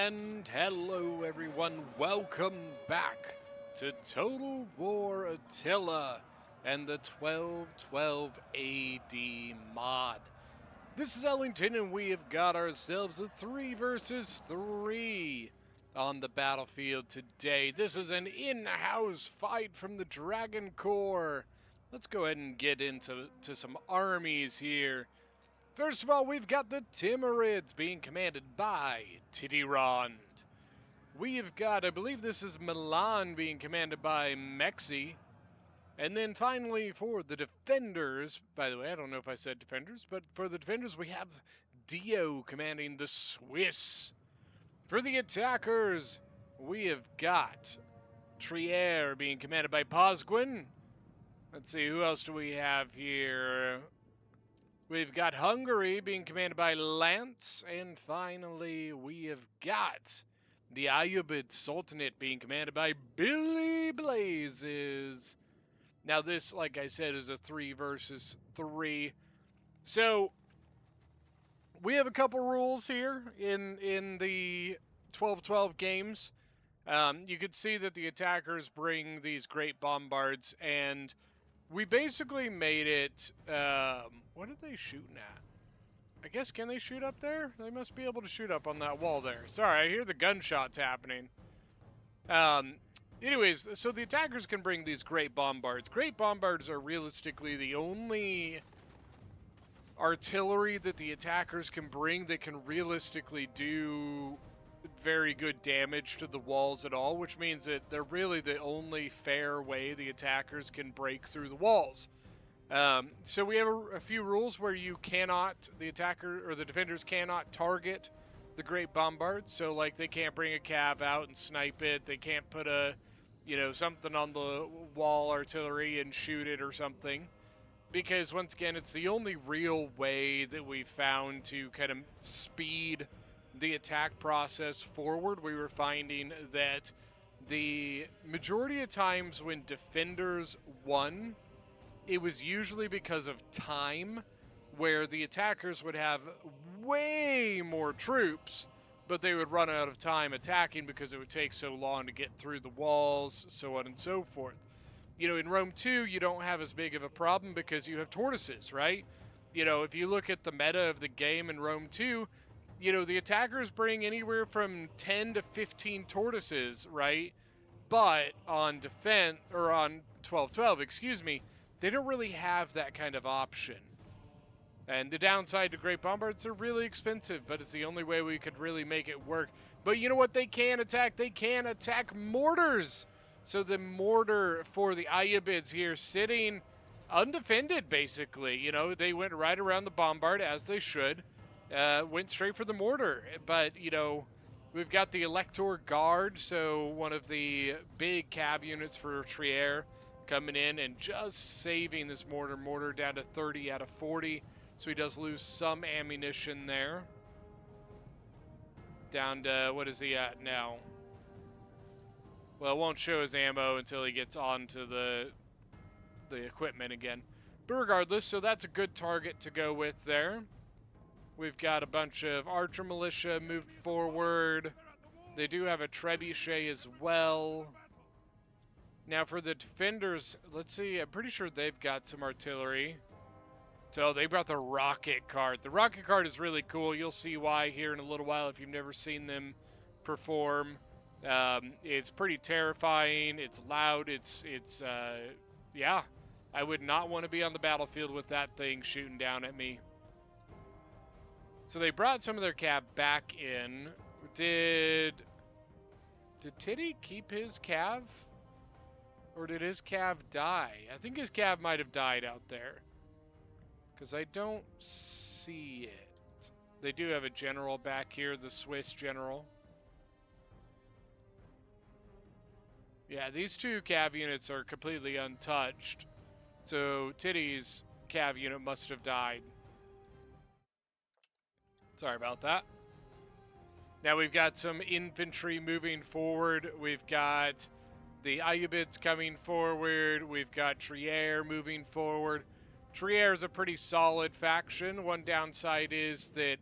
And hello everyone, welcome back to Total War Attila and the 1212 AD mod. This is Ellington and we have got ourselves a 3 versus 3 on the battlefield today. This is an in-house fight from the Dragon Corps. Let's go ahead and get into some armies here. First of all, we've got the Timurids being commanded by Titirond. We've got, I believe this is Milan being commanded by Mexi. And then finally for the defenders, by the way, I don't know if I said defenders, but for the defenders we have Dio commanding the Swiss. For the attackers, we have got Trier being commanded by Posguin. Let's see, who else do we have here? We've got Hungary being commanded by Lance, and finally we have got the Ayyubid Sultanate being commanded by Billy Blazes. Now this, like I said, is a 3 versus 3. So we have a couple rules here in the 12-12 games. You could see that the attackers bring these great bombards, and we basically made it, what are they shooting at? I guess, can they shoot up there? They must be able to shoot up on that wall there. Sorry, I hear the gunshots happening. Anyways, so the attackers can bring these great bombards. Great bombards are realistically the only artillery that the attackers can bring that can realistically do very good damage to the walls at all, which means that they're really the only fair way the attackers can break through the walls. So we have a few rules where you cannot, the attacker or the defenders cannot target the great bombards. So like they can't bring a cav out and snipe it. They can't put a, something on the wall artillery and shoot it or something. Because once again, it's the only real way that we found to kind of speed the attack process forward. We were finding that the majority of times when defenders won, it was usually because of time, where the attackers would have way more troops, but they would run out of time attacking because it would take so long to get through the walls, so on and so forth. In Rome 2, you don't have as big of a problem because you have tortoises, right? If you look at the meta of the game in Rome 2, the attackers bring anywhere from 10 to 15 tortoises, right? But on defense, or on 12-12, excuse me, they don't really have that kind of option. And the downside to great bombards, they're really expensive, but it's the only way we could really make it work. But you know what they can attack? They can attack mortars. So the mortar for the Ayyubids here sitting undefended, basically. They went right around the bombard as they should. Went straight for the mortar, but we've got the Elector Guard, so one of the big cav units for Trier coming in and just saving this mortar down to 30 out of 40, so he does lose some ammunition there. Down to, what is he at now? Well, it won't show his ammo until he gets onto the equipment again. But regardless, so that's a good target to go with there. We've got a bunch of archer militia moved forward. They do have a trebuchet as well. Now for the defenders, let's see, I'm pretty sure they've got some artillery. So they brought the rocket cart. The rocket cart is really cool. You'll see why here in a little while if you've never seen them perform. It's pretty terrifying. It's loud. Yeah. I would not want to be on the battlefield with that thing shooting down at me. So they brought some of their cav back in. Did Titty keep his cav? Or did his cav die? I think his cav might have died out there. Because I don't see it. They do have a general back here, the Swiss general. Yeah, these two cav units are completely untouched. So Titty's cav unit must have died. Sorry about that. Now we've got some infantry moving forward. We've got the Ayyubids coming forward. We've got Trier moving forward. Trier is a pretty solid faction. One downside is that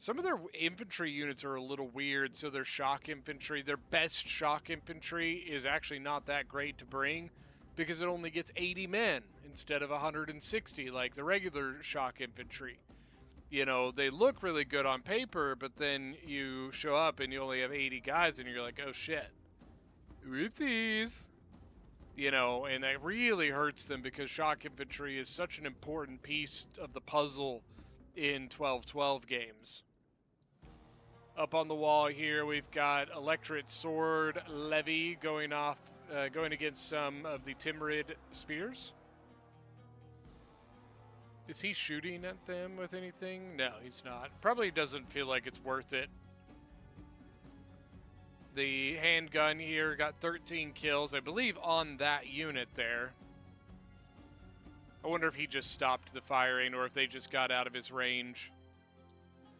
Some of their infantry units are a little weird. So their shock infantry, their best shock infantry is actually not that great to bring because it only gets 80 men instead of 160 like the regular shock infantry. You know, they look really good on paper, but then you show up and you only have 80 guys and you're like, oh shit. Whoopsies. You know, and that really hurts them because shock infantry is such an important piece of the puzzle in 12-12 games. Up on the wall here, we've got Electorate Sword Levy going against some of the Timurid spears. Is he shooting at them with anything? No, he's not. Probably doesn't feel like it's worth it. The handgun here got 13 kills, I believe, on that unit there. I wonder if he just stopped the firing or if they just got out of his range.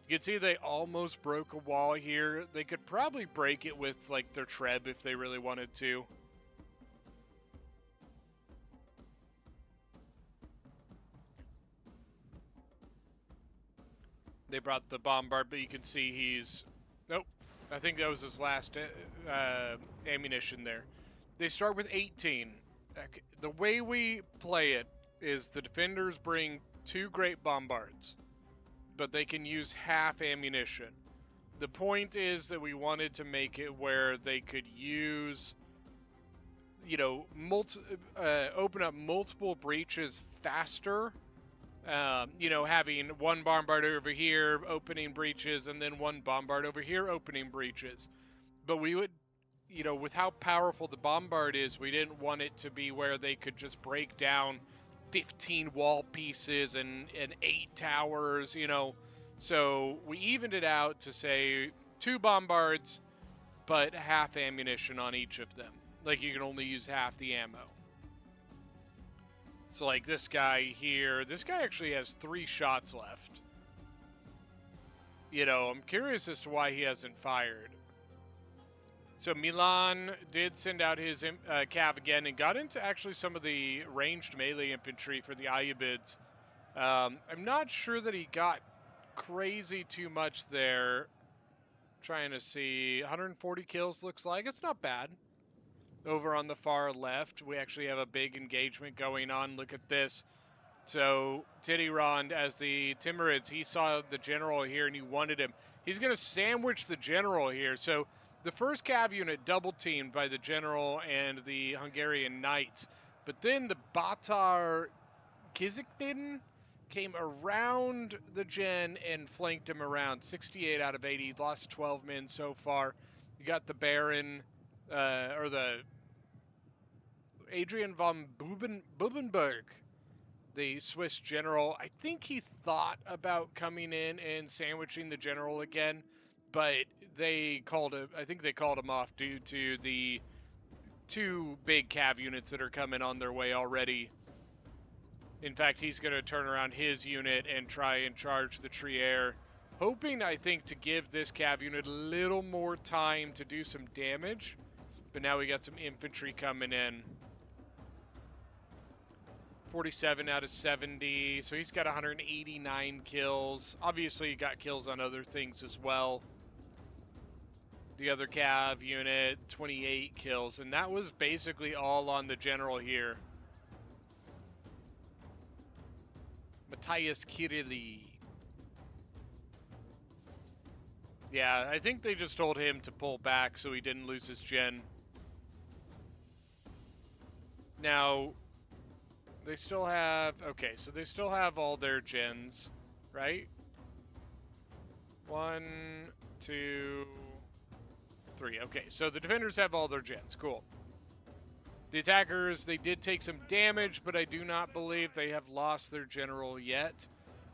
You can see they almost broke a wall here. They could probably break it with, like, their Treb if they really wanted to. They brought the bombard, but you can see he's... Nope. I think that was his last ammunition there. They start with 18. The way we play it is the defenders bring 2 great bombards, but they can use half ammunition. The point is that we wanted to make it where they could use, you know, open up multiple breaches faster. You know, having one bombard over here opening breaches and then one bombard over here opening breaches. But we would, you know, with how powerful the bombard is, we didn't want it to be where they could just break down 15 wall pieces and 8 towers, you know. So we evened it out to say 2 bombards, but half ammunition on each of them. Like, you can only use half the ammo. So, like, this guy here, this guy actually has 3 shots left. You know, I'm curious as to why he hasn't fired. So Milan did send out his cav again and got into actually some of the ranged melee infantry for the Ayyubids. I'm not sure that he got crazy too much there. Trying to see, 140 kills looks like. It's not bad. Over on the far left, we actually have a big engagement going on. Look at this. So Tidirond, as the Timurids, he saw the general here and he wanted him. He's going to sandwich the general here. So the first cav unit double teamed by the general and the Hungarian knights. But then the Batar Kiziknin came around the gen and flanked him around. 68 out of 80. Lost 12 men so far. You got the Baron... or the Adrian von Bubenberg, the Swiss general. I think he thought about coming in and sandwiching the general again, but they called him. I think they called him off due to the 2 big cav units that are coming on their way already. In fact, he's going to turn around his unit and try and charge the Trier, hoping, I think, to give this cav unit a little more time to do some damage. But now we got some infantry coming in. 47 out of 70. So he's got 189 kills. Obviously, he got kills on other things as well. The other cav unit, 28 kills. And that was basically all on the general here. Matthias Kirilli. Yeah, I think they just told him to pull back so he didn't lose his gen. Now, they still have... Okay, so they still have all their gens, right? 1, 2, 3. Okay, so the defenders have all their gens. Cool. The attackers, they did take some damage, but I do not believe they have lost their general yet.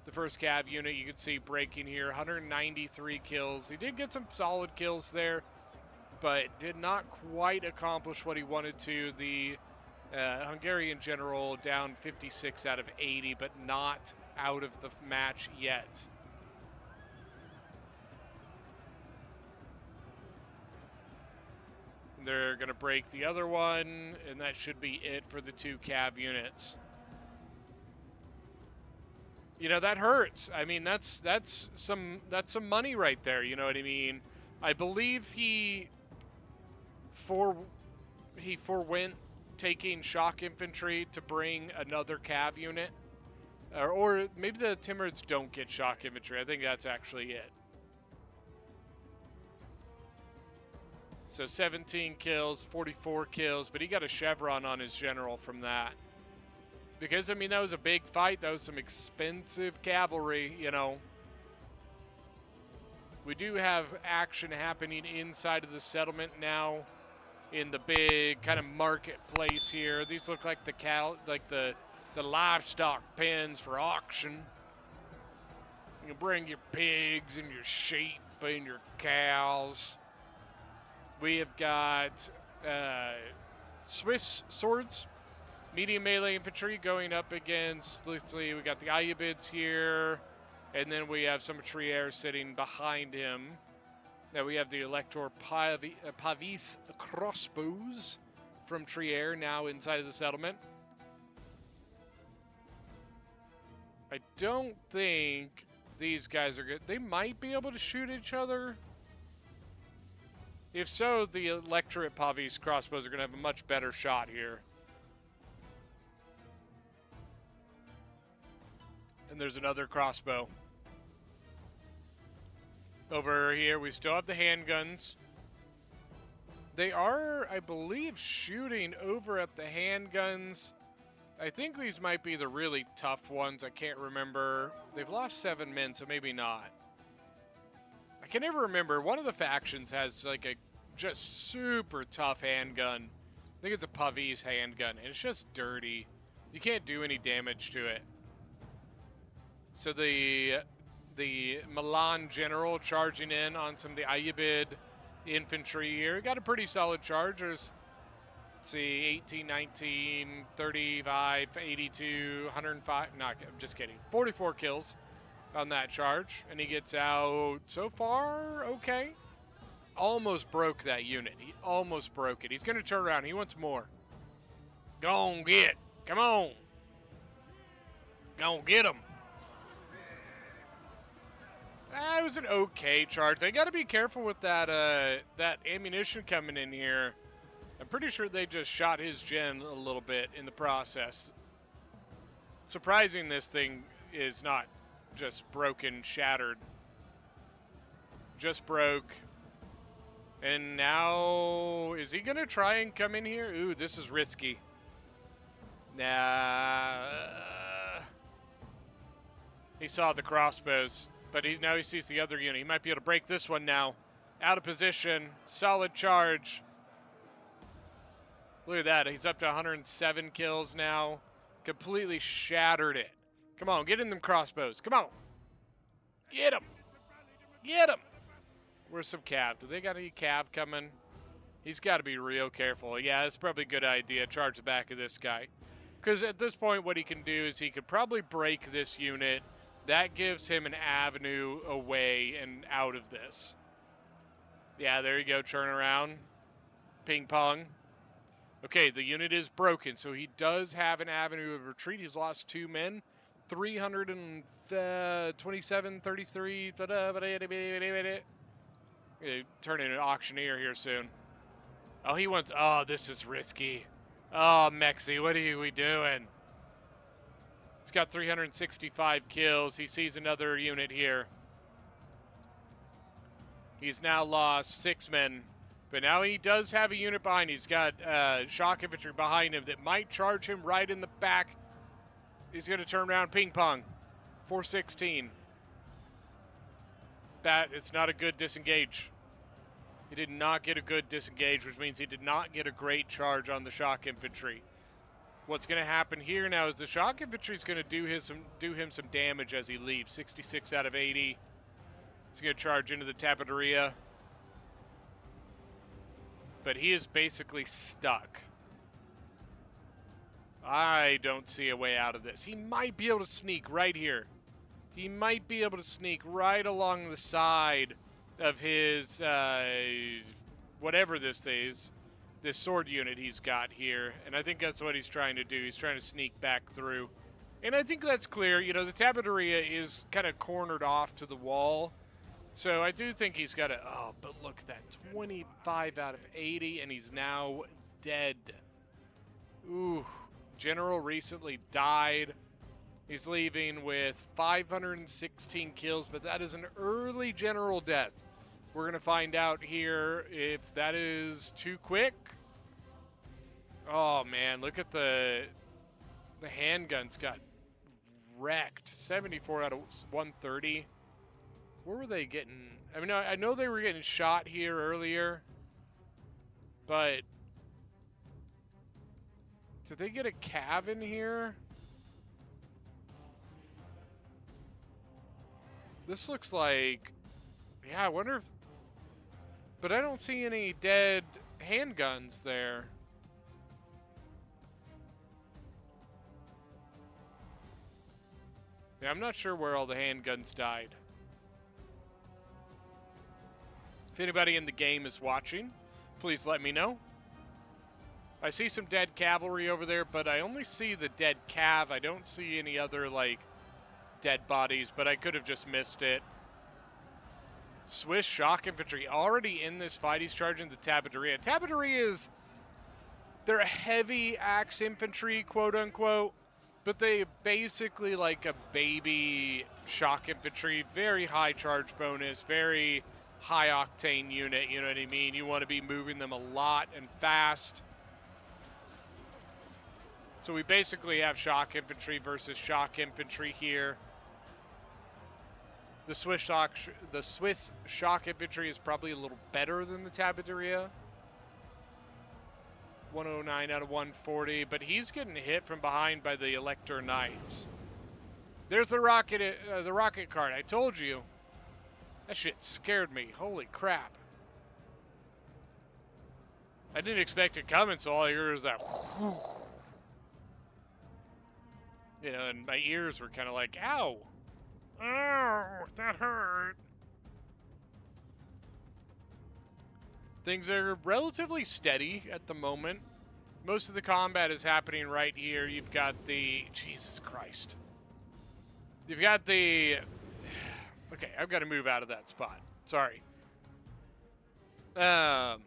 The first cav unit, you can see breaking here, 193 kills. He did get some solid kills there, but did not quite accomplish what he wanted to. The Hungarian general down 56 out of 80, but not out of the match yet. They're going to break the other one, and that should be it for the 2 cav units. You know, that hurts. I mean, that's some money right there. You know what I mean? I believe he forwent taking shock infantry to bring another cav unit, or maybe the Timurids don't get shock infantry. I think that's actually it. So 17 kills, 44 kills, but he got a chevron on his general from that. Because, I mean, that was a big fight. That was some expensive cavalry, you know. We do have action happening inside of the settlement now in the big kind of marketplace here. These look like the livestock pens for auction. You can bring your pigs and your sheep and your cows. We have got Swiss swords. Medium melee infantry going up against, let's see, we got the Ayubids here, and then we have some Trier sitting behind him. Now we have the Elector Pavis crossbows from Trier now inside of the settlement. I don't think these guys are good. They might be able to shoot each other. If so, the Electorate Pavis crossbows are going to have a much better shot here. And there's another crossbow. Over here, we still have the handguns. They are, I believe, shooting over at the handguns. I think these might be the really tough ones. I can't remember. They've lost 7 men, so maybe not. I can never remember. One of the factions has like a just super tough handgun. I think it's a Pavis handgun, and it's just dirty. You can't do any damage to it. So the Milan general charging in on some of the Ayubid infantry here. Got a pretty solid charge. There's, let's see, 18, 19, 35, 82, 105. No, I'm just kidding. 44 kills on that charge. And he gets out so far okay. Almost broke that unit. He almost broke it. He's going to turn around. He wants more. Go on, get. Come on. Go on, get him. That was an okay charge. They got to be careful with that that ammunition coming in here. I'm pretty sure they just shot his gen a little bit in the process. Surprising this thing is not just broken, shattered. Just broke. And now, is he going to try and come in here? Ooh, this is risky. Nah. He saw the crossbows. But now he sees the other unit. He might be able to break this one now. Out of position. Solid charge. Look at that. He's up to 107 kills now. Completely shattered it. Come on, get in them crossbows. Come on. Get him. Get him. Where's some cav? Do they got any cav coming? He's got to be real careful. Yeah, it's probably a good idea. Charge the back of this guy. Because at this point, what he can do is he could probably break this unit. That gives him an avenue away and out of this. Yeah, there you go. Turn around. Ping pong. Okay, the unit is broken, so he does have an avenue of retreat. He's lost 2 men. 327, 33. Turn into an auctioneer here soon. Oh, he wants... Oh, this is risky. Oh, Mexi, what are we doing? He's got 365 kills. He sees another unit here. He's now lost 6 men. But now he does have a unit behind. He's got shock infantry behind him that might charge him right in the back. He's going to turn around ping pong. 416. That, it's not a good disengage. He did not get a good disengage, which means he did not get a great charge on the shock infantry. What's going to happen here now is the shock infantry is going to do him some damage as he leaves. 66 out of 80. He's going to charge into the tapaderia. But he is basically stuck. I don't see a way out of this. He might be able to sneak right here. He might be able to sneak right along the side of his, whatever this is. This sword unit he's got here, and I think that's what he's trying to do. He's trying to sneak back through. And I think that's clear. You know, the Tabateria is kind of cornered off to the wall. So I do think he's got a... Oh, but look at that. 25 out of 80, and he's now dead. Ooh. General recently died. He's leaving with 516 kills, but that is an early general death. We're going to find out here if that is too quick. Oh, man. Look at the handguns got wrecked. 74 out of 130. Where were they getting? I mean, I know they were getting shot here earlier, but did they get a cav in here? This looks like, yeah, I wonder if, but I don't see any dead handguns there. Yeah, I'm not sure where all the handguns died. If anybody in the game is watching, please let me know. I see some dead cavalry over there, but I only see the dead cav. I don't see any other, like, dead bodies, but I could have just missed it. Swiss shock infantry already in this fight. He's charging the Tabateria. Tabateria is, they're heavy axe infantry, quote unquote, but they basically like a baby shock infantry. Very high charge bonus, very high octane unit, you know what I mean? You want to be moving them a lot and fast. So we basically have shock infantry versus shock infantry here. The Swiss shock infantry is probably a little better than the Tabateria. 109 out of 140, but he's getting hit from behind by the Elector Knights. There's the rocket cart. I told you. That shit scared me. Holy crap. I didn't expect it coming, so all I heard was that. You know, and my ears were kind of like, ow. Oh, that hurt. Things are relatively steady at the moment. Most of the combat is happening right here. You've got the... Jesus Christ. You've got the... Okay, I've got to move out of that spot. Sorry. That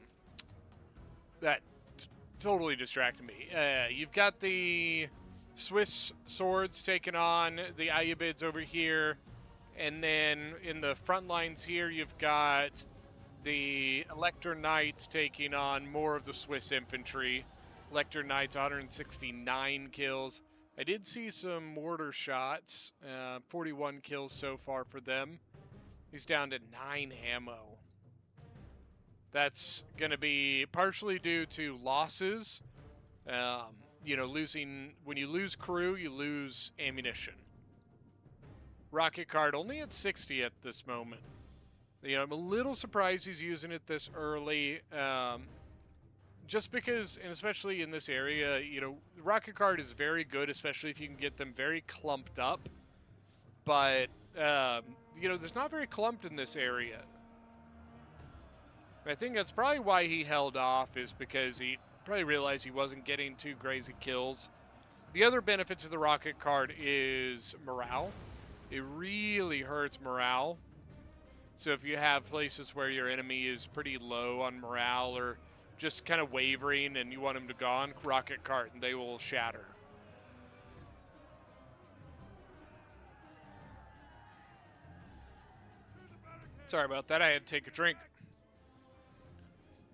totally distracted me. You've got the Swiss swords taking on the Ayyubids over here. And then in the front lines here, you've got the Elector Knights taking on more of the Swiss infantry. Elector Knights, 169 kills. I did see some mortar shots. 41 kills so far for them. He's down to 9 ammo. That's going to be partially due to losses. You know, when you lose crew, you lose ammunition. Rocket cart only at 60 at this moment. You know, I'm a little surprised he's using it this early. Just because, and especially in this area, you know, rocket cart is very good, especially if you can get them very clumped up. But, you know, there's not very clumped in this area. I think that's probably why he held off, is because he probably realized he wasn't getting too crazy kills. The other benefit to the rocket cart is morale. It really hurts morale. So if you have places where your enemy is pretty low on morale or just kind of wavering and you want them to go on, rocket cart, and they will shatter. Sorry about that, I had to take a drink.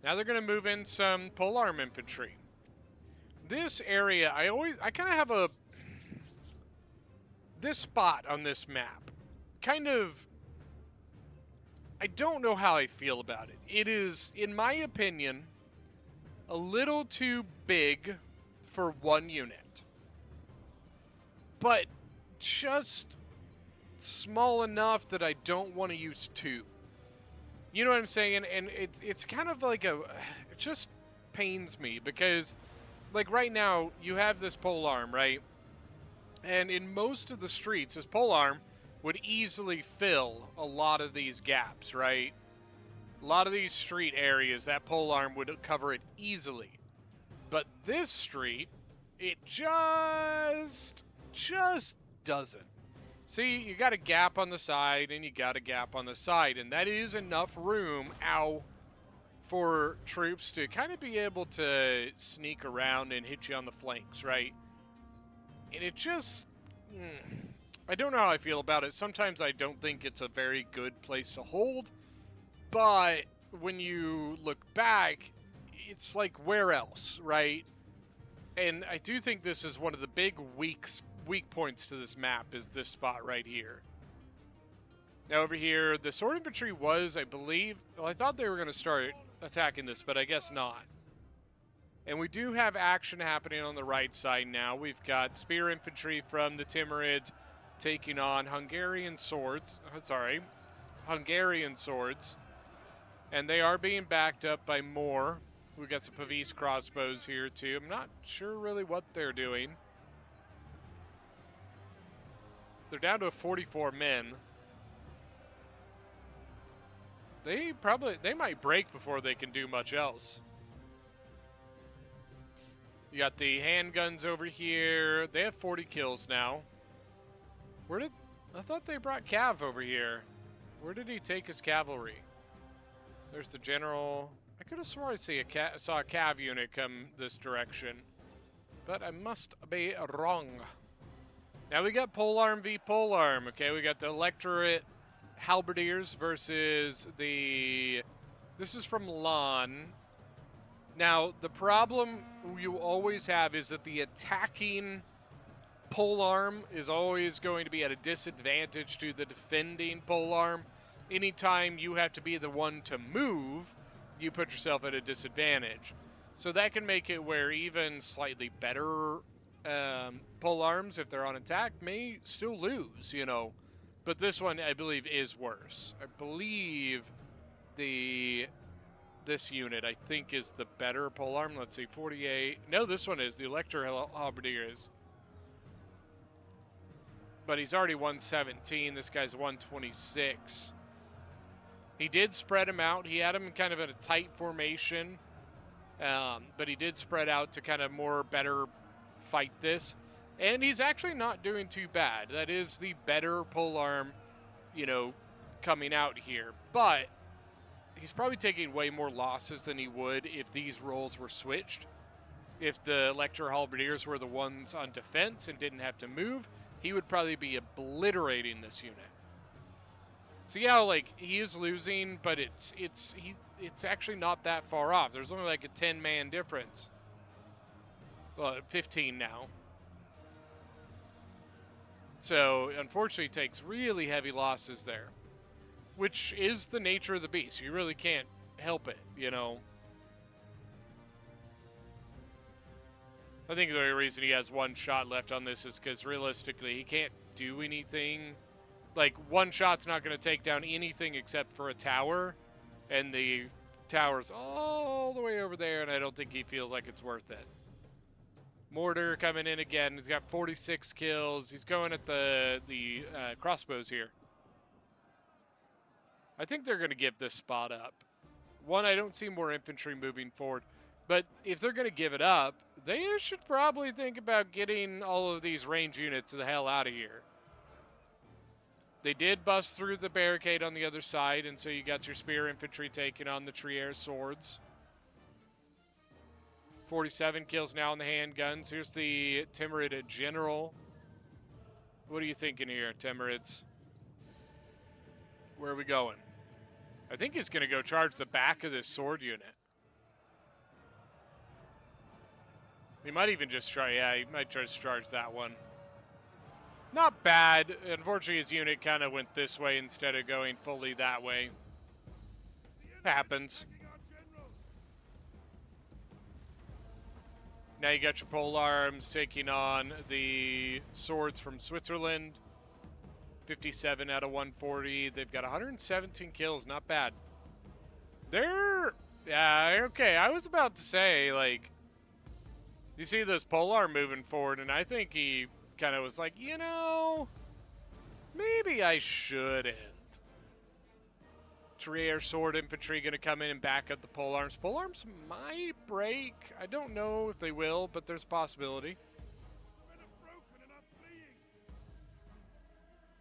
Now they're going to move in some polearm infantry. This area, I kind of have this spot on this map, kind of, I don't know how I feel about it. It is, in my opinion, a little too big for one unit, but just small enough that I don't want to use two. You know what I'm saying? And it's kind of like it just pains me because, like, right now you have this polearm, right? And in most of the streets, this polearm would easily fill a lot of these gaps, right? A lot of these street areas, that polearm would cover it easily. But this street, it just just doesn't. See, you got a gap on the side, and you got a gap on the side, and that is enough room, for troops to kind of be able to sneak around and hit you on the flanks, right? And it just... I don't know how I feel about it. Sometimes I don't think it's a very good place to hold, but when you look back, it's like, where else, right? And I do think this is one of the big weak points to this map, is this spot right here. Now over here, the sword infantry was, I believe... Well, I thought they were going to start attacking this, but I guess not. And we do have action happening on the right side now. We've got spear infantry from the Timurids taking on Hungarian swords. Hungarian swords. And they are being backed up by more. We've got some Pavis crossbows here too. I'm not sure really what they're doing. They're down to 44 men. They might break before they can do much else. You got the handguns over here. They have 40 kills now. I thought they brought Cav over here. Where did he take his cavalry? There's the general. I could have sworn I saw a Cav unit come this direction, but I must be wrong. Now we got polearm v polearm. Okay, we got the electorate halberdiers versus the... This is from Lan. Now, the problem you always have is that the attacking polearm is always going to be at a disadvantage to the defending polearm. Anytime you have to be the one to move, you put yourself at a disadvantage. So that can make it where even slightly better polearms, if they're on attack, may still lose, you know. But this one, I believe, is worse. I believe this unit, I think, is the better polearm. Let's see, 48. No, this one is. The Elector Halberdier is. But he's already 117. This guy's 126. He did spread him out. He had him kind of in a tight formation. But he did spread out to kind of better fight this. And he's actually not doing too bad. That is the better polearm, you know, coming out here. But he's probably taking way more losses than he would if these roles were switched. If the Elector Halberdiers were the ones on defense and didn't have to move, he would probably be obliterating this unit. See how, like, he is losing, but it's actually not that far off. There's only like a 10-man difference. Well, 15 now. So, unfortunately, he takes really heavy losses there, which is the nature of the beast. You really can't help it, you know. I think the only reason he has one shot left on this is because, realistically, he can't do anything. Like, one shot's not going to take down anything except for a tower, and the tower's all the way over there, and I don't think he feels like it's worth it. Mortar coming in again. He's got 46 kills. He's going at the crossbows here. I think they're going to give this spot up. One, I don't see more infantry moving forward. But if they're going to give it up, they should probably think about getting all of these range units the hell out of here. They did bust through the barricade on the other side, and so you got your spear infantry taking on the Trier swords. 47 kills now on the handguns. Here's the Timurid general. What are you thinking here, Timurids? Where are we going? I think he's going to go charge the back of this sword unit. He might even just try, yeah, he might just charge that one. Not bad. Unfortunately, his unit kind of went this way instead of going fully that way. Happens. Now you got your polearms taking on the swords from Switzerland. 57 out of 140. They've got 117 kills. Not bad. Yeah, okay. I was about to say, like, you see this polearm moving forward, and I think he kind of was like, you know, maybe I shouldn't. Trier sword infantry going to come in and back up the polearms. Polearms might break. I don't know if they will, but there's a possibility.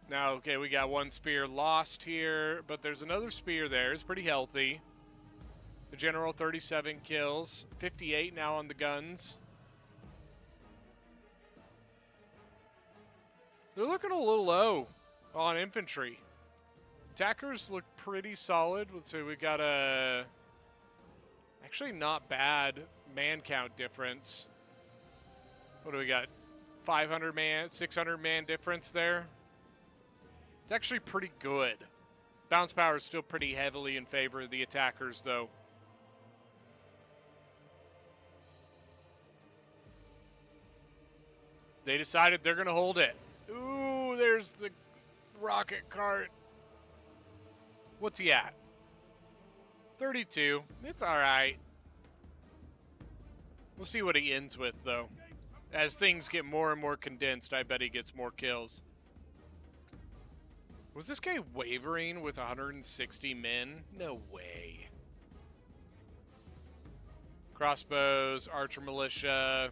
Now, okay, we got one spear lost here, but there's another spear there. It's pretty healthy. The general, 37 kills. 58 now on the guns. They're looking a little low on infantry. Attackers look pretty solid. Let's see, we got a... Actually not bad man count difference. What do we got? 500 man, 600 man difference there. It's actually pretty good. Bounce power is still pretty heavily in favor of the attackers, though. They decided they're going to hold it. Ooh, there's the rocket cart. What's he at? 32. It's all right. We'll see what he ends with, though. As things get more and more condensed, I bet he gets more kills. Was this guy wavering with 160 men? No way. Crossbows, archer militia.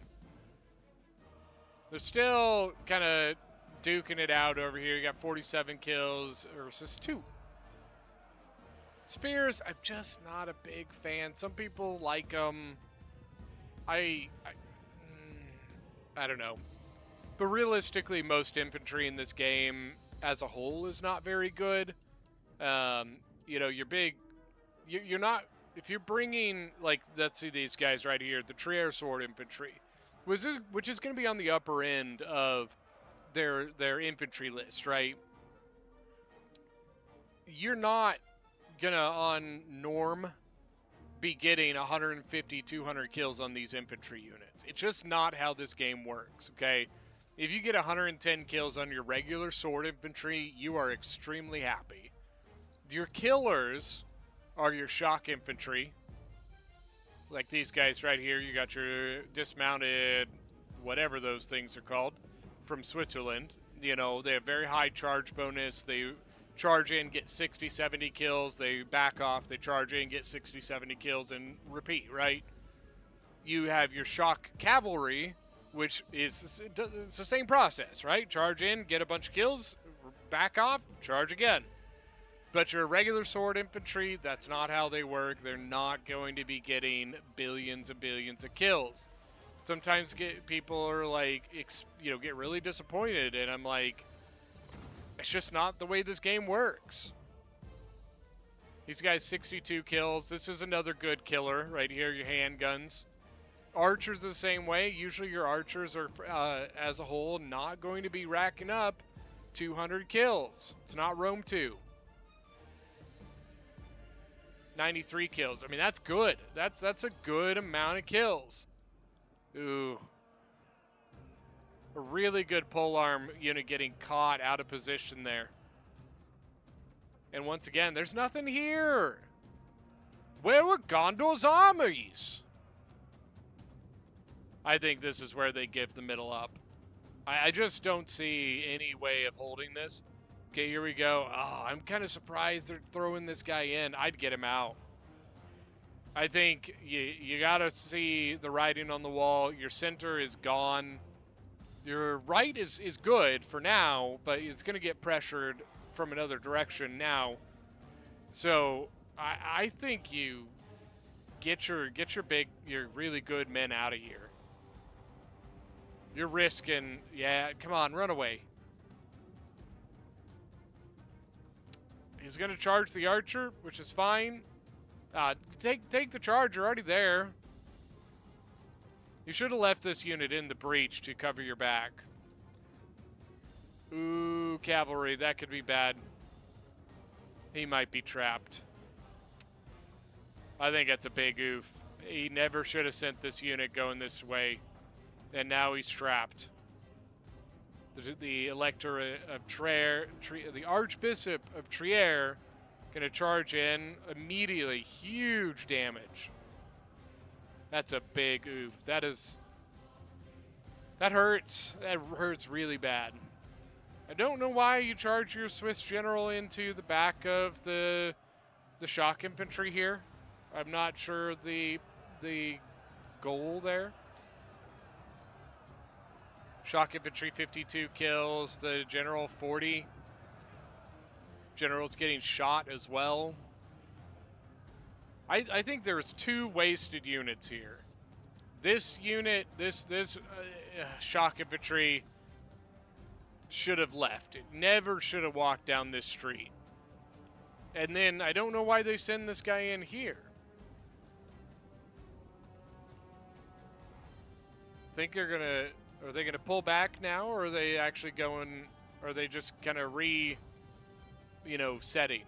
They're still kind of duking it out over here. You got 47 kills versus 2. Spears, I'm just not a big fan. Some people like them. I don't know. But realistically, most infantry in this game as a whole is not very good. You know, you're not, if you're bringing, like, let's see these guys right here, the Trier Sword Infantry, which is going to be on the upper end of their infantry list, right? You're not gonna, on norm, be getting 150, 200 kills on these infantry units. It's just not how this game works, okay? If you get 110 kills on your regular sword infantry, you are extremely happy. Your killers are your shock infantry. Like these guys right here. You got your dismounted, whatever those things are called, from Switzerland. You know, they have very high charge bonus. They charge in, get 60, 70 kills. They back off. They charge in, get 60, 70 kills, and repeat, right? You have your shock cavalry, which is it's the same process, right? Charge in, get a bunch of kills, back off, charge again. But your regular sword infantry, that's not how they work. They're not going to be getting billions and billions of kills. Sometimes people are like, get really disappointed, and I'm like, it's just not the way this game works. These guys, 62 kills. This is another good killer right here, your handguns. Archers the same way. Usually your archers are, as a whole, not going to be racking up 200 kills. It's not Rome 2. 93 kills. I mean, that's good. That's a good amount of kills. Ooh. A really good polearm unit getting caught out of position there. And once again, there's nothing here. Where were Gondor's armies? I think this is where they give the middle up. I just don't see any way of holding this. Okay, here we go. Oh, I'm kind of surprised they're throwing this guy in. I'd get him out. I think you got to see the writing on the wall. Your center is gone. Your right is good for now, but it's going to get pressured from another direction now. So I think you get your really good men out of here. You're risking, yeah, come on, run away. He's going to charge the archer, which is fine. Take the charge, you're already there. You should have left this unit in the breach to cover your back. Ooh, cavalry, that could be bad. He might be trapped. I think that's a big oof. He never should have sent this unit going this way. And now he's trapped. The Elector of Trier, the Archbishop of Trier, gonna charge in immediately. Huge damage. That's a big oof. That hurts. That hurts really bad. I don't know why you charge your Swiss general into the back of the shock infantry here. I'm not sure the goal there. Shock infantry 52 kills, the general 40. General's getting shot as well. I think there's 2 wasted units here. This unit, this shock infantry should have left. It never should have walked down this street. And then I don't know why they send this guy in here. Think they're gonna, are they gonna pull back now, or are they actually going, or are they just kind of setting?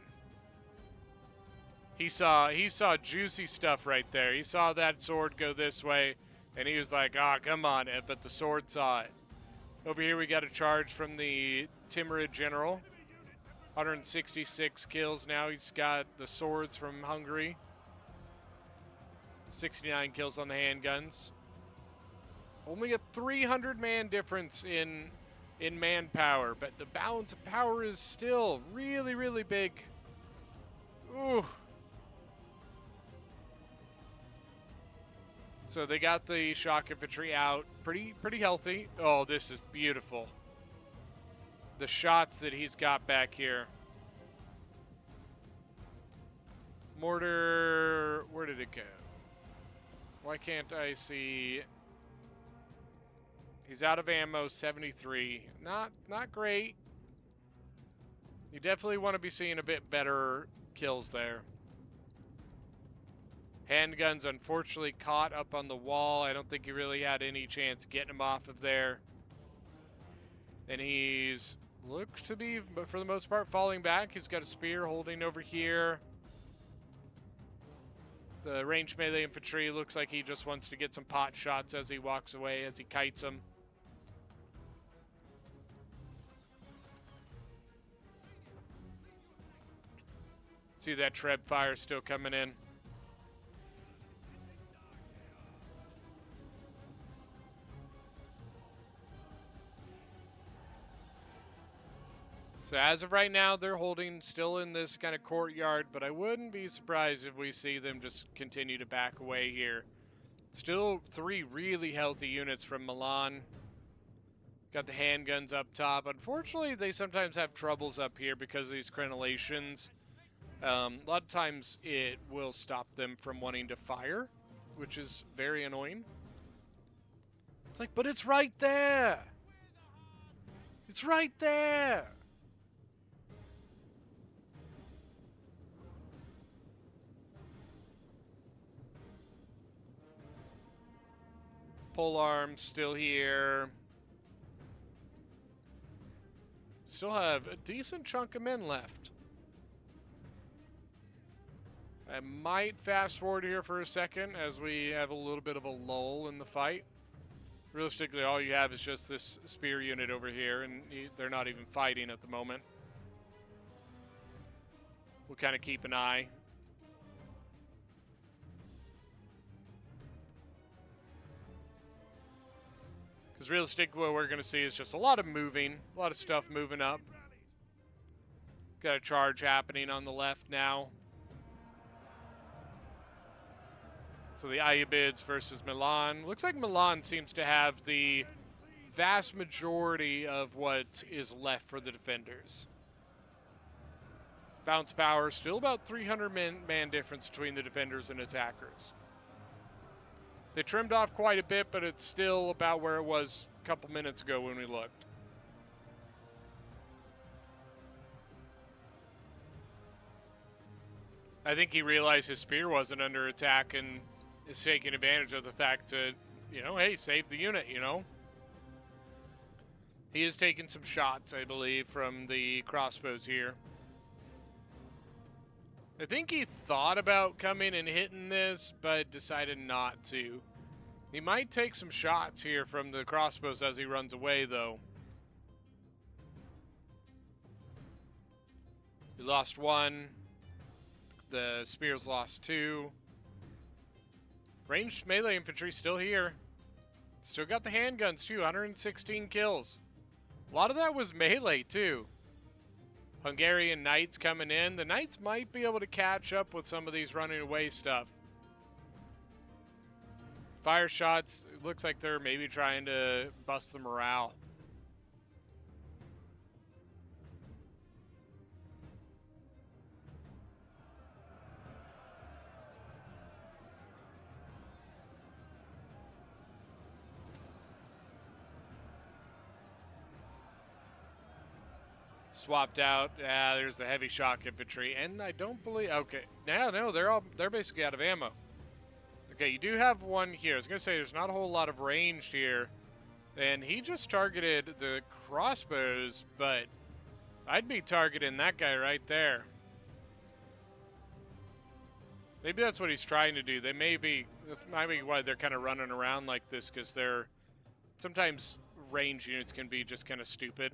He saw juicy stuff right there. He saw that sword go this way, and he was like, "Ah, come on!" But the sword saw it. Over here, we got a charge from the Timurid general. 166 kills now. He's got the swords from Hungary. 69 kills on the handguns. Only a 300-man difference in manpower, but the balance of power is still really, really big. Ooh. So they got the shock infantry out, pretty healthy. Oh, this is beautiful. The shots that he's got back here. Mortar, where did it go? Why can't I see? He's out of ammo, 73. Not great. You definitely want to be seeing a bit better kills there. Handguns unfortunately caught up on the wall. I don't think he really had any chance getting him off of there. And he's looks to be, but for the most part, falling back. He's got a spear holding over here. The ranged melee infantry looks like he just wants to get some pot shots as he walks away, as he kites them. See that Treb fire still coming in. So as of right now, they're holding still in this kind of courtyard, but I wouldn't be surprised if we see them just continue to back away here. Still 3 really healthy units from Milan. Got the handguns up top. Unfortunately, they sometimes have troubles up here because of these crenellations. A lot of times it will stop them from wanting to fire, which is very annoying. It's like, but it's right there! It's right there! Pole arms still here. Still have a decent chunk of men left. I might fast forward here for a second as we have a little bit of a lull in the fight. Realistically, all you have is just this spear unit over here, and they're not even fighting at the moment. We'll kind of keep an eye. Because realistically, what we're going to see is just a lot of moving, a lot of stuff moving up. Got a charge happening on the left now. So the Ayyubids versus Milan. Looks like Milan seems to have the vast majority of what is left for the defenders. Bounce power, still about 300 man difference between the defenders and attackers. They trimmed off quite a bit, but it's still about where it was a couple minutes ago when we looked. I think he realized his spear wasn't under attack and is taking advantage of the fact to, hey, save the unit, He is taking some shots, I believe, from the crossbows here. I think he thought about coming and hitting this, but decided not to. He might take some shots here from the crossbows as he runs away, though. He lost 1. The spears lost 2. Ranged melee infantry still here. Still got the handguns, too. 116 kills. A lot of that was melee, too. Hungarian Knights coming in. The Knights might be able to catch up with some of these running away stuff. Fire shots, it looks like they're maybe trying to bust the morale. Swapped out. Yeah, there's the heavy shock infantry, and I don't believe. Okay, no, they're basically out of ammo. Okay, you do have one here. I was gonna say there's not a whole lot of range here, and he just targeted the crossbows, but I'd be targeting that guy right there. Maybe that's what he's trying to do. That might be why they're kind of running around like this, because they're sometimes range units can be just kind of stupid.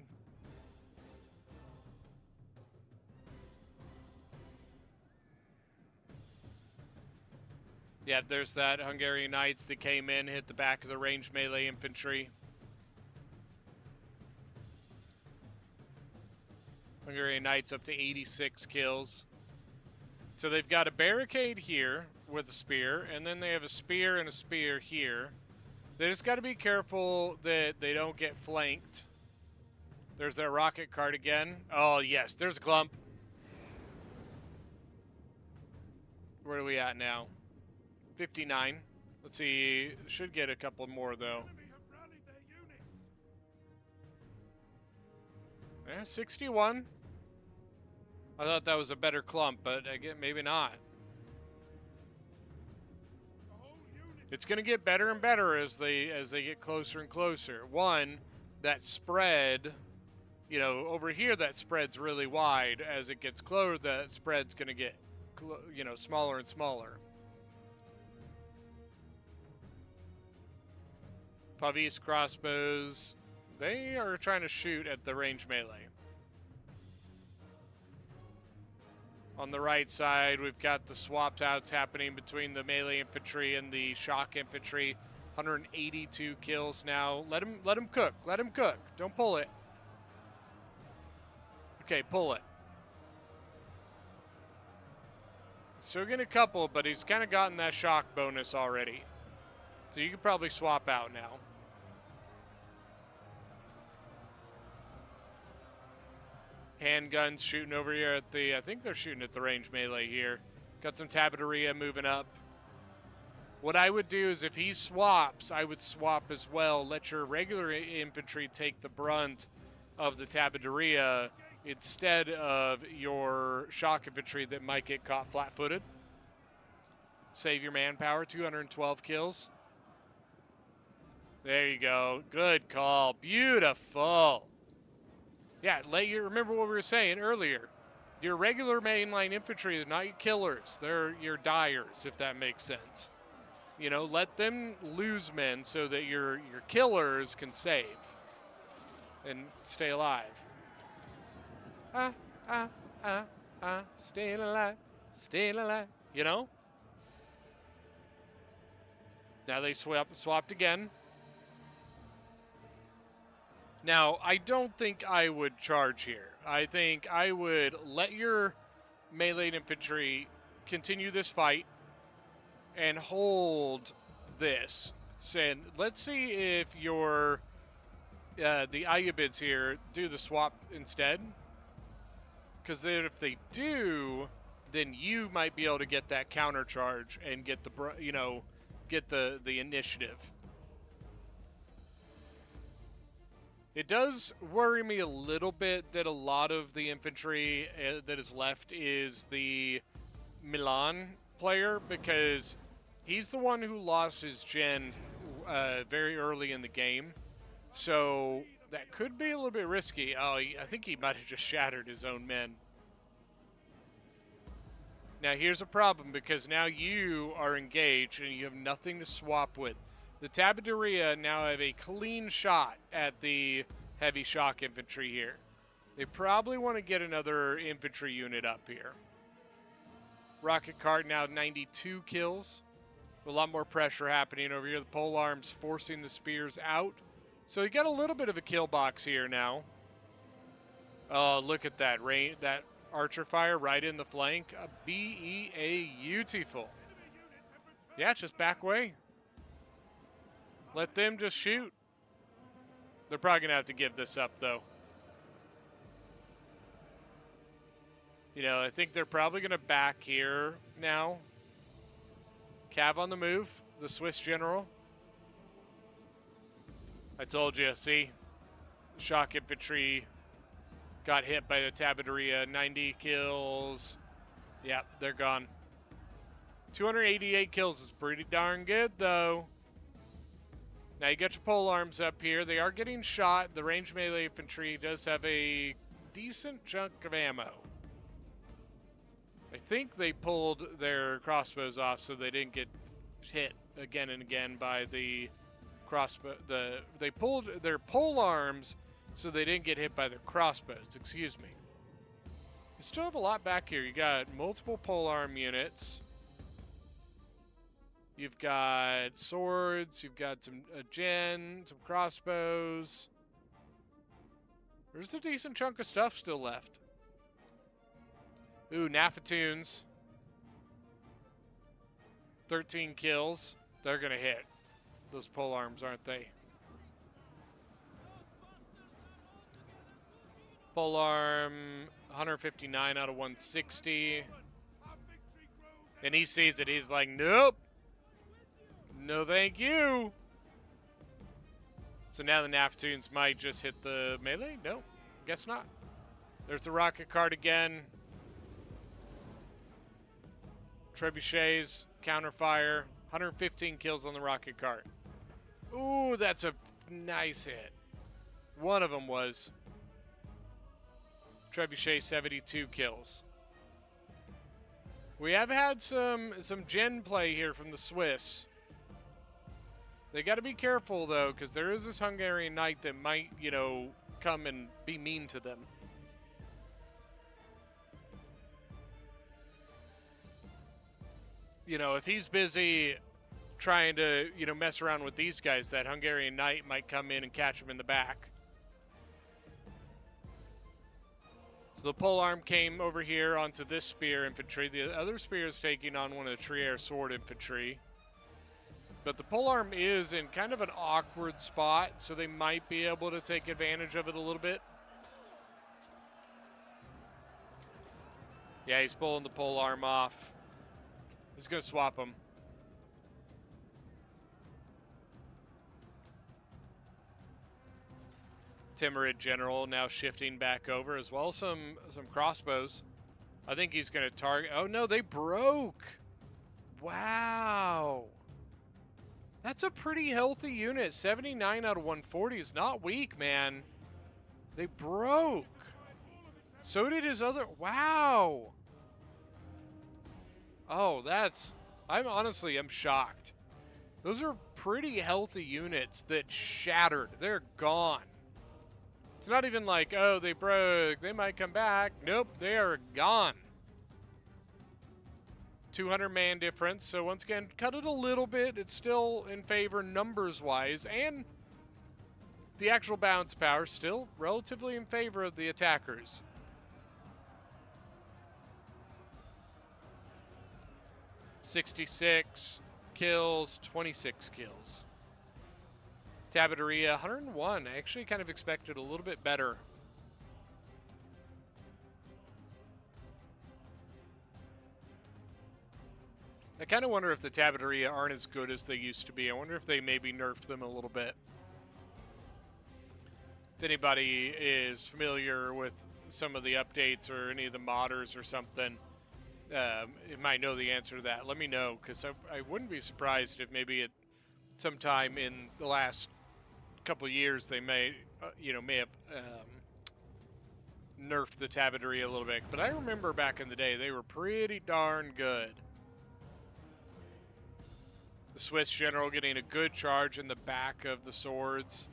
Yeah, there's that Hungarian Knights that came in, hit the back of the ranged melee infantry. Hungarian Knights up to 86 kills. So they've got a barricade here with a spear, and then they have a spear and a spear here. They just got to be careful that they don't get flanked. There's their rocket cart again. Oh, yes, there's a clump. Where are we at now? 59. Let's see. Should get a couple more, though. Yeah, 61. I thought that was a better clump, but again, maybe not. It's going to get better and better as they get closer and closer. One, that spread, you know, over here that spread's really wide. As it gets closer, that spread's going to get, you know, smaller and smaller. Pavis crossbows, they are trying to shoot at the range melee. On the right side, we've got the swapped outs happening between the melee infantry and the shock infantry. 182 kills now. Let him cook. Let him cook. Don't pull it. Okay, pull it. Still getting a couple, but he's kind of gotten that shock bonus already. So you could probably swap out now. Handguns shooting over here at the, I think they're shooting at the range melee here. Got some Tabateria moving up. What I would do is if he swaps, I would swap as well. Let your regular infantry take the brunt of the Tabateria instead of your shock infantry that might get caught flat-footed. Save your manpower, 212 kills. There you go. Good call. Beautiful. Yeah, remember what we were saying earlier. Your regular mainline infantry are not your killers. They're your dyers, if that makes sense. You know, let them lose men so that your killers can save and stay alive. Stay alive, stay alive. You know? Now they swapped again. Now, I don't think I would charge here. I think I would let your melee infantry continue this fight and hold this. And let's see if your the Ayubids here do the swap instead. Because if they do, then you might be able to get that counter charge and get the initiative. It does worry me a little bit that a lot of the infantry that is left is the Milan player, because he's the one who lost his gen very early in the game. So that could be a little bit risky. Oh, I think he might have just shattered his own men. Now here's a problem, because now you are engaged and you have nothing to swap with. The Tabateria now have a clean shot at the heavy shock infantry here. They probably want to get another infantry unit up here. Rocket cart now 92 kills. A lot more pressure happening over here. The pole arms forcing the spears out. So you got a little bit of a kill box here now. Oh, look at that that archer fire right in the flank. Beautiful. Yeah, just back way. Let them just shoot. They're probably going to have to give this up, though. You know, I think they're probably going to back here now. Cav on the move, the Swiss general. I told you, see? Shock infantry got hit by the Tabateria. 90 kills. Yeah, they're gone. 288 kills is pretty darn good, though. Now you got your pole arms up here. They are getting shot. The ranged melee infantry does have a decent chunk of ammo. I think they pulled their crossbows off so they didn't get hit again and again by the crossbow. They pulled their pole arms so they didn't get hit by their crossbows. Excuse me. You still have a lot back here. You got multiple pole arm units. You've got swords. You've got some some crossbows. There's a decent chunk of stuff still left. Ooh, Nafatoons. 13 kills. They're going to hit. Those pole arms, aren't they? Pole arm, 159 out of 160. And he sees it. He's like, nope. No, thank you. So now the Nafatoons might just hit the melee? No, guess not. There's the rocket cart again. Trebuchets, counterfire, 115 kills on the rocket cart. Ooh, that's a nice hit. One of them was. Trebuchet, 72 kills. We have had some gen play here from the Swiss. They got to be careful, though, because there is this Hungarian knight that might, you know, come and be mean to them. You know, if he's busy trying to, you know, mess around with these guys, that Hungarian knight might come in and catch him in the back. So the polearm came over here onto this spear infantry. The other spear is taking on one of the Trier sword infantry. But the polearm is in kind of an awkward spot, so they might be able to take advantage of it a little bit. Yeah, he's pulling the polearm off. He's going to swap them. Timurid General now shifting back over as well. Some crossbows. I think he's going to target. Oh, no, they broke. Wow. That's a pretty healthy unit. 79 out of 140 is not weak, man. They broke. So did his other. Wow. Oh, that's... I'm shocked. Those are pretty healthy units that shattered. They're gone. It's not even like, oh, they broke. They might come back. Nope, they are gone. 200 man difference. So once again, cut it a little bit. It's still in favor numbers-wise. And the actual bounce power still relatively in favor of the attackers. $66 kills, 26 kills. Tabateria, 101. I actually kind of expected a little bit better. I kind of wonder if the Tabateria aren't as good as they used to be. I wonder if they maybe nerfed them a little bit. If anybody is familiar with some of the updates or any of the modders or something, you might know the answer to that. Let me know, because I wouldn't be surprised if maybe at sometime in the last couple of years they may have nerfed the Tabateria a little bit. But I remember back in the day they were pretty darn good. The Swiss general getting a good charge in the back of the swords.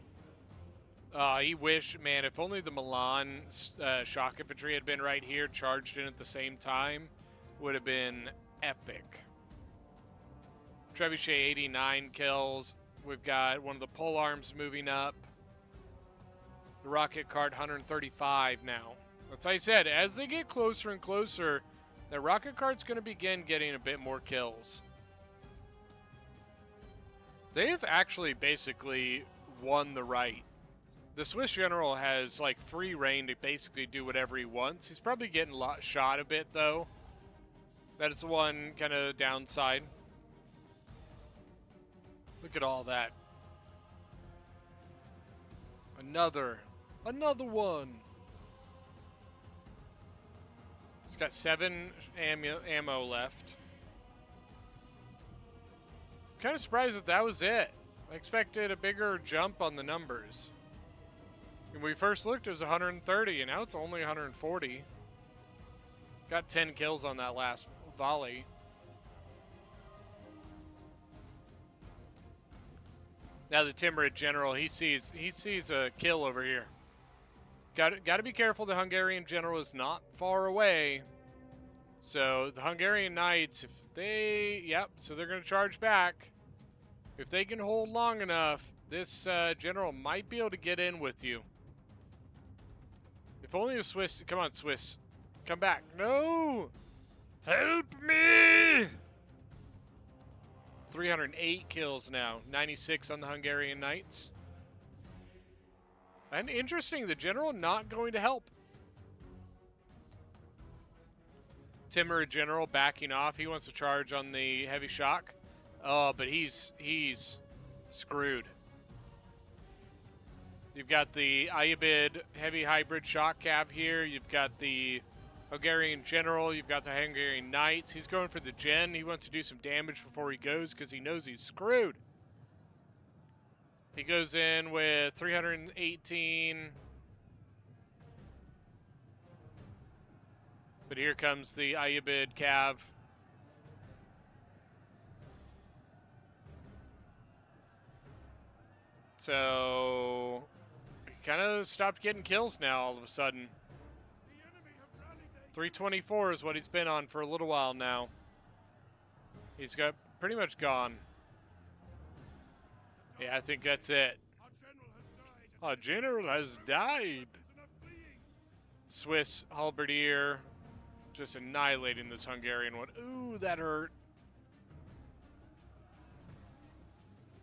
He wished, man, if only the Milan shock infantry had been right here, charged in at the same time, would have been epic. Trebuchet, 89 kills. We've got one of the polearms moving up. The rocket cart, 135 now. As I said, as they get closer and closer, the rocket cart's going to begin getting a bit more kills. They have actually basically won the right. The Swiss general has like free reign to basically do whatever he wants. He's probably getting shot a bit though. That is one kind of downside. Look at all that. Another one. It's got 7 ammo left. Kind of surprised that that was it. I expected a bigger jump on the numbers. When we first looked, it was 130, and now it's only 140. Got 10 kills on that last volley. Now the Timurid general, he sees a kill over here. Got to be careful. The Hungarian general is not far away. So the Hungarian knights, if they, so they're going to charge back. If they can hold long enough, this general might be able to get in with you. If only the Swiss, come on Swiss, come back. No! Help me! 308 kills now, 96 on the Hungarian knights. And interesting, the general not going to help. Timurid general backing off. He wants to charge on the heavy shock. Oh, but he's screwed. You've got the Ayyubid heavy hybrid shock cav here. You've got the Hungarian general. You've got the Hungarian knights. He's going for the gen. He wants to do some damage before he goes because he knows he's screwed. He goes in with 318. But here comes the Ayyubid cav. So he kind of stopped getting kills now all of a sudden. 324 is what he's been on for a little while now. He's got pretty much gone. Yeah, I think that's it. Our general has died. Swiss halberdier just annihilating this Hungarian one. Ooh, that hurt.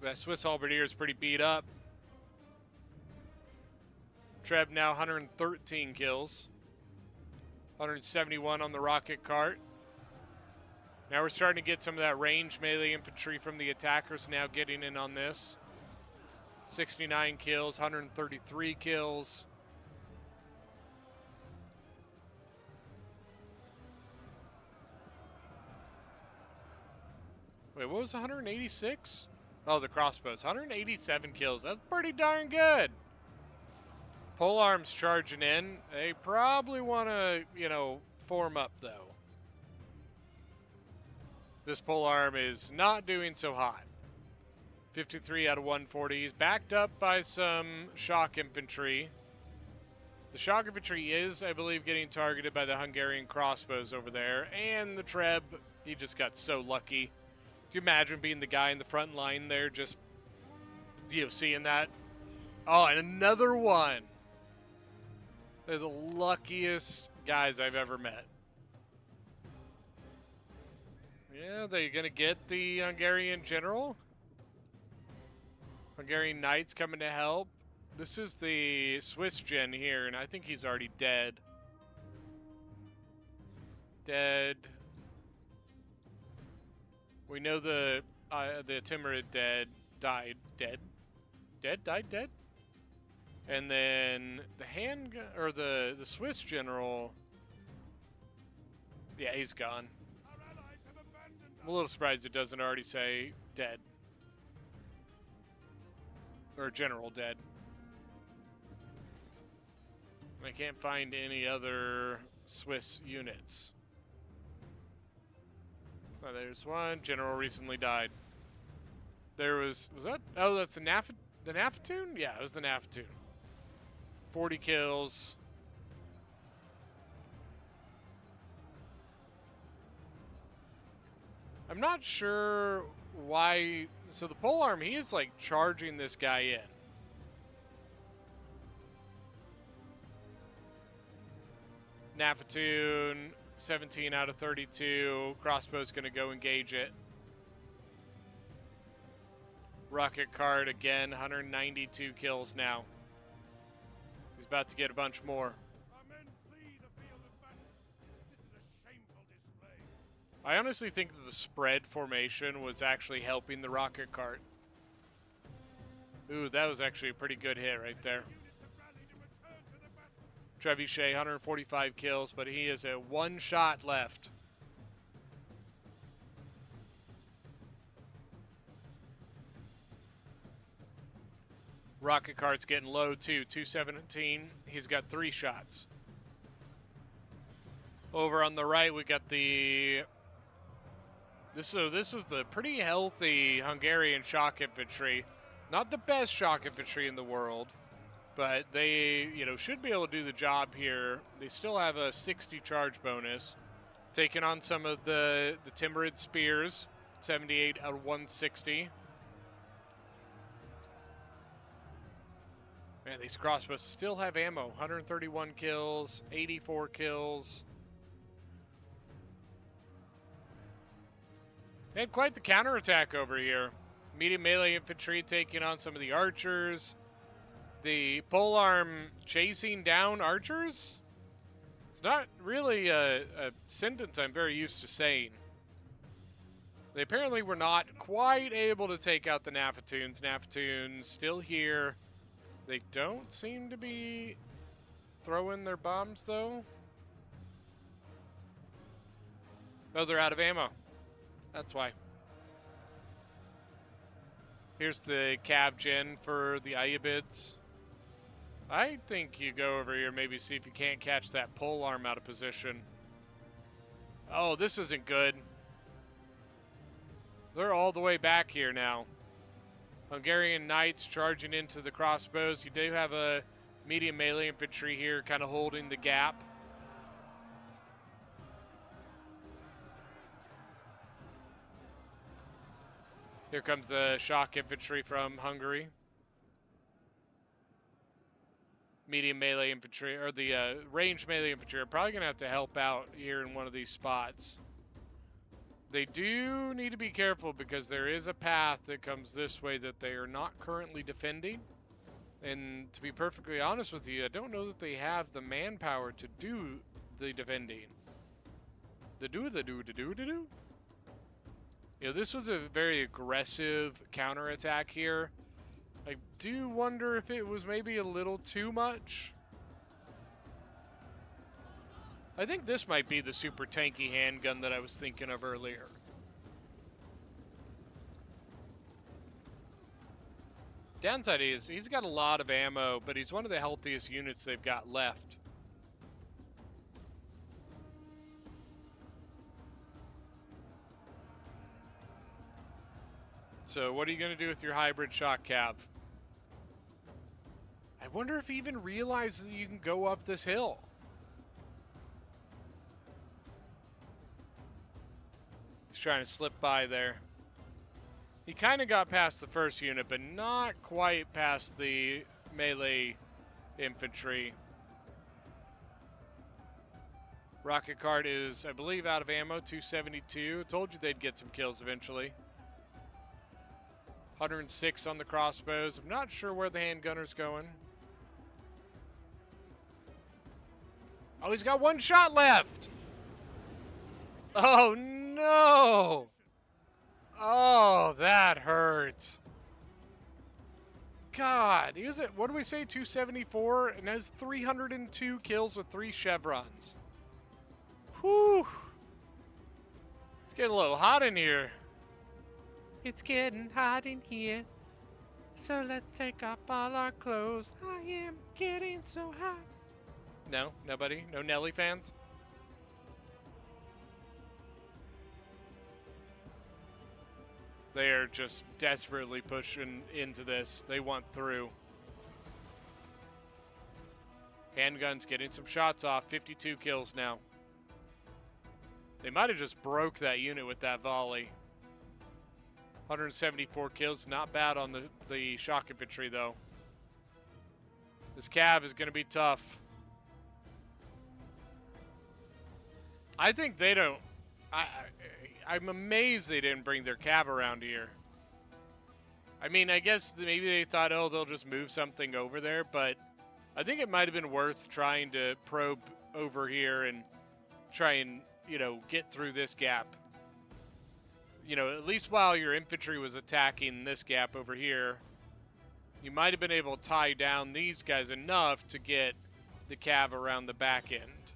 That Swiss halberdier is pretty beat up. Treb now 113 kills. 171 on the rocket cart. Now we're starting to get some of that range melee infantry from the attackers now getting in on this. 69 kills, 133 kills. Wait, what was 186? Oh, the crossbows. 187 kills. That's pretty darn good. Polearms charging in. They probably want to, form up, though. This polearm is not doing so hot. 53 out of 140. He's backed up by some shock infantry. The shock infantry is, I believe, getting targeted by the Hungarian crossbows over there. And the Treb, he just got so lucky. Do you imagine being the guy in the front line there, just, seeing that? Oh, and another one. They're the luckiest guys I've ever met. Yeah, they're going to get the Hungarian general. Hungarian knights coming to help. This is the Swiss gen here, and I think he's already dead. Dead. We know the Timurid died. And then the handgun, or the Swiss general, yeah, he's gone. I'm a little surprised it doesn't already say dead. Or general dead. I can't find any other Swiss units. Oh, there's one. General recently died. There was that? Oh, that's the Nafatoon? Yeah, it was the Nafatoon. 40 kills. I'm not sure why. So the polearm, he is like charging this guy in. Nafatoon, 17 out of 32. Crossbow's going to go engage it. Rocket cart again, 192 kills now. He's about to get a bunch more. I honestly think that the spread formation was actually helping the rocket cart. Ooh, that was actually a pretty good hit right there. Trebuchet, 145 kills, but he is at 1 shot left. Rocket cart's getting low too, 217. He's got 3 shots. Over on the right, we got the... This is the pretty healthy Hungarian shock infantry. Not the best shock infantry in the world, but they, should be able to do the job here. They still have a 60 charge bonus. Taking on some of the Timurid spears, 78 out of 160. Man, these crossbows still have ammo. 131 kills, 84 kills. They had quite the counterattack over here. Medium melee infantry taking on some of the archers. The polearm chasing down archers? It's not really a sentence I'm very used to saying. They apparently were not quite able to take out the Nafatoons. Nafatoons still here. They don't seem to be throwing their bombs, though. Oh, they're out of ammo. That's why. Here's the Cav Gen for the Ayabids. I think you go over here, maybe see if you can't catch that polearm out of position. Oh, this isn't good. They're all the way back here now. Hungarian Knights charging into the crossbows. You do have a medium melee infantry here kind of holding the gap. Here comes the shock infantry from Hungary. Medium melee infantry, or the ranged melee infantry are probably going to have to help out here in one of these spots. They do need to be careful because there is a path that comes this way that they are not currently defending. And to be perfectly honest with you, I don't know that they have the manpower to do the defending. This was a very aggressive counterattack here. I do wonder if it was maybe a little too much. I think this might be the super tanky handgun that I was thinking of earlier. Downside is he's got a lot of ammo, but he's one of the healthiest units they've got left. So what are you going to do with your hybrid shock cav? I wonder if he even realizes that you can go up this hill. He's trying to slip by there. He kind of got past the first unit, but not quite past the melee infantry. Rocket cart is, I believe, out of ammo, 272. Told you they'd get some kills eventually. 106 on the crossbows. I'm not sure where the handgunner's going. Oh, he's got 1 shot left. Oh, no. Oh, that hurts. God, he was at, what do we say, 274? And has 302 kills with 3 chevrons. Whew. It's getting a little hot in here. It's getting hot in here. So let's take off all our clothes. I am getting so hot. No? Nobody? No Nelly fans? They are just desperately pushing into this. They want through. Handgun's getting some shots off. 52 kills now. They might have just broke that unit with that volley. 174 kills. Not bad on the shock infantry, though. This cav is going to be tough. I think they don't... I'm amazed they didn't bring their cav around here. I mean, I guess maybe they thought, oh, they'll just move something over there, but I think it might have been worth trying to probe over here and try and, get through this gap. At least while your infantry was attacking this gap over here, you might have been able to tie down these guys enough to get the cav around the back end.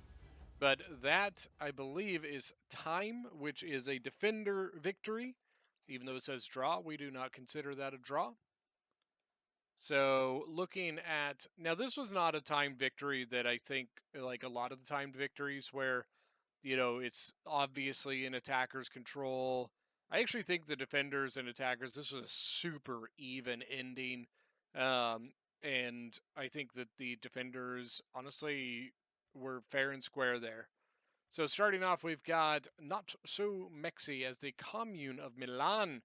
But that, I believe, is time, which is a defender victory. Even though it says draw, we do not consider that a draw. So looking at now, this was not a timed victory that I think like a lot of the timed victories where it's obviously in attacker's control. I actually think the defenders and attackers, this was a super even ending. Um, and I think that the defenders honestly were fair and square there. So starting off, we've got Not So Mexi as the Commune of Milan.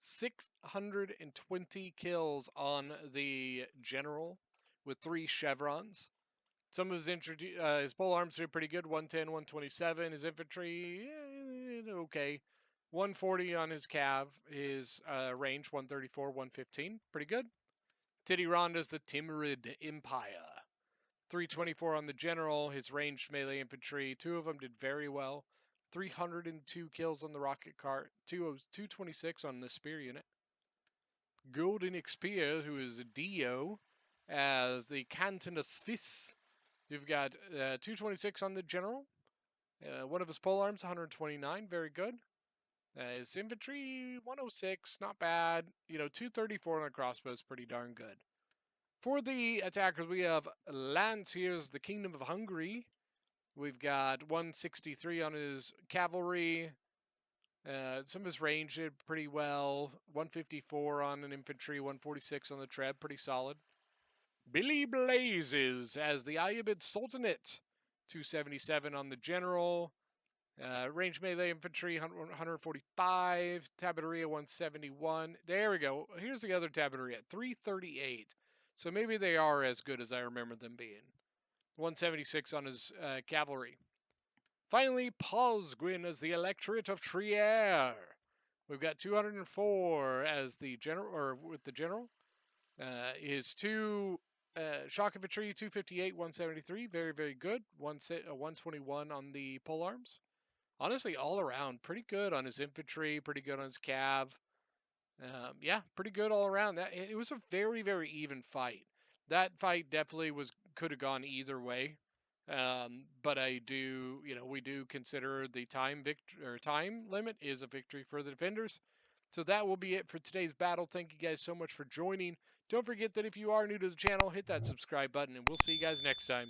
620 kills on the general with 3 chevrons. Some of his pole arms did pretty good. 110, 127. His infantry, okay. 140 on his cav. His range, 134, 115. Pretty good. Titty Ronda's the Timrid Empire. 324 on the general. His ranged melee infantry. 2 of them did very well. 302 kills on the rocket cart. 226 on the spear unit. Golden Spear, who is Dio, as the Canton of Swiss. You've got 226 on the general. One of his polearms, 129, very good. His infantry, 106, not bad. 234 on a crossbow is pretty darn good. For the attackers, we have Lance. Here's the Kingdom of Hungary. We've got 163 on his cavalry. Some of his range did pretty well. 154 on an infantry, 146 on the tread, pretty solid. Billy Blazes as the Ayyubid Sultanate. 277 on the general. Range melee infantry, 145. Tabateria, 171. There we go. Here's the other Tabateria, 338. So maybe they are as good as I remember them being. 176 on his cavalry. Finally, Polsgwin as the Electorate of Trier. We've got 204 as the general, or with the general. His 2 shock infantry, 258, 173. Very, very good. 121 on the polearms. Honestly, all around, pretty good on his infantry, pretty good on his cav. Yeah, pretty good all around. It was a very, very even fight. That fight definitely could have gone either way. But we do consider the time limit is a victory for the defenders. So that will be it for today's battle. Thank you guys so much for joining. Don't forget that if you are new to the channel, hit that subscribe button, and we'll see you guys next time.